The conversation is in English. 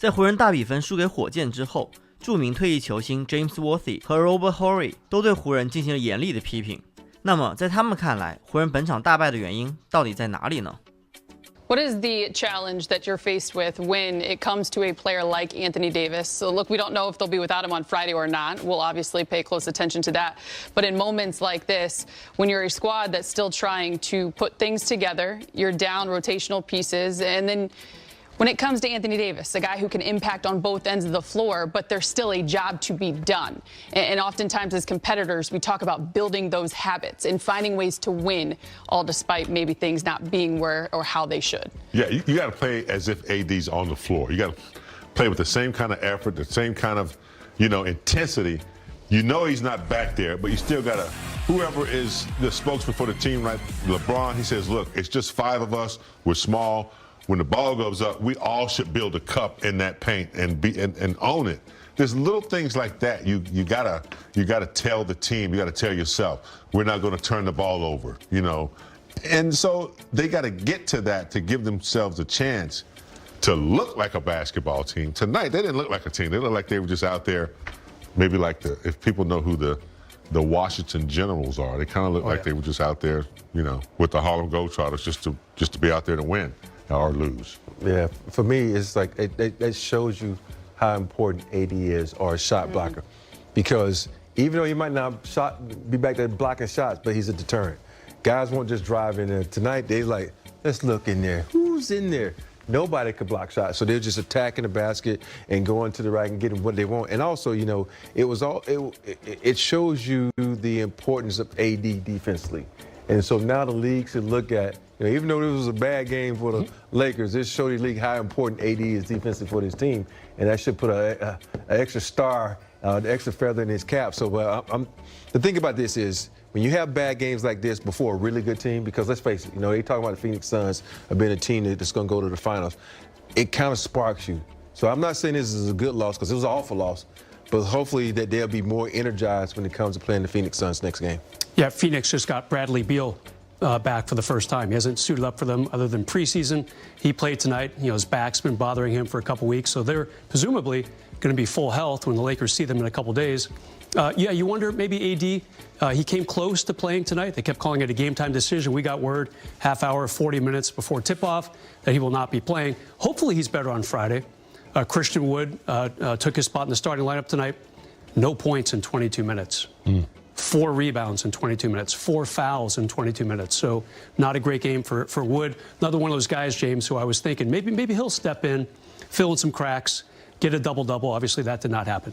在湖人大比分输给火箭之后，著名退役球星 James Worthy 和 Horry 都对湖人进行了严厉的批评。那么在他们看来，湖人本场大败的原因到底在哪里呢？ What is the challenge that you're faced with when it comes to a player like Anthony Davis? So look, we don't know if they'll be without him on Friday or not. We'll obviously pay close attention to that. But in moments like this, when you're a squad that's still trying to put things together, you're down rotational pieces, and then when it comes to Anthony Davis, a guy who can impact on both ends of the floor, but there's still a job to be done. And oftentimes as competitors, we talk about building those habits and finding ways to win, all despite maybe things not being where or how they should. Yeah, you got to play as if AD's on the floor. You got to play with the same kind of effort, the same kind of, intensity. You know he's not back there, but you still got to, whoever is the spokesman for the team, right? LeBron, he says, look, it's just 5 of us. We're small. When the ball goes up, we all should build a cup in that paint and own it. There's little things like that. You gotta tell the team, you gotta tell yourself, we're not gonna turn the ball over, And so they gotta get to that to give themselves a chance to look like a basketball team. Tonight, they didn't look like a team. They looked like they were just out there, maybe like if people know who the Washington Generals are, they kind of look like they were just out there, with the Harlem Globetrotters just to be out there to win or lose. Yeah, for me, it's like it shows you how important AD is, or a shot blocker, because even though he might not be back there blocking shots, but he's a deterrent. Guys won't just drive in there. Tonight, they like, let's look in there. Who's in there? Nobody could block shots, so they're just attacking the basket and going to the right and getting what they want. And also, it shows you the importance of AD defensively. And so now the league should look at, even though this was a bad game for the Lakers, this showed the league how important AD is defensively for this team. And that should put an extra star, an extra feather in his cap. So the thing about this is, when you have bad games like this before a really good team, because let's face it, they talk about the Phoenix Suns being a team that's going to go to the finals, it kind of sparks you. So I'm not saying this is a good loss, because it was an awful loss, but hopefully that they'll be more energized when it comes to playing the Phoenix Suns next game. Yeah, Phoenix just got Bradley Beal back for the first time. He hasn't suited up for them other than preseason. He played tonight. His back's been bothering him for a couple weeks, so they're presumably going to be full health when the Lakers see them in a couple days. Yeah, you wonder, maybe AD, he came close to playing tonight. They kept calling it a game-time decision. We got word half hour, 40 minutes before tip-off that he will not be playing. Hopefully he's better on Friday. Christian Wood took his spot in the starting lineup tonight. No points in 22 minutes. 4 rebounds in 22 minutes, 4 fouls in 22 minutes. So not a great game for Wood. Another one of those guys, James, who I was thinking maybe he'll step in, fill in some cracks, get a double-double. Obviously, that did not happen.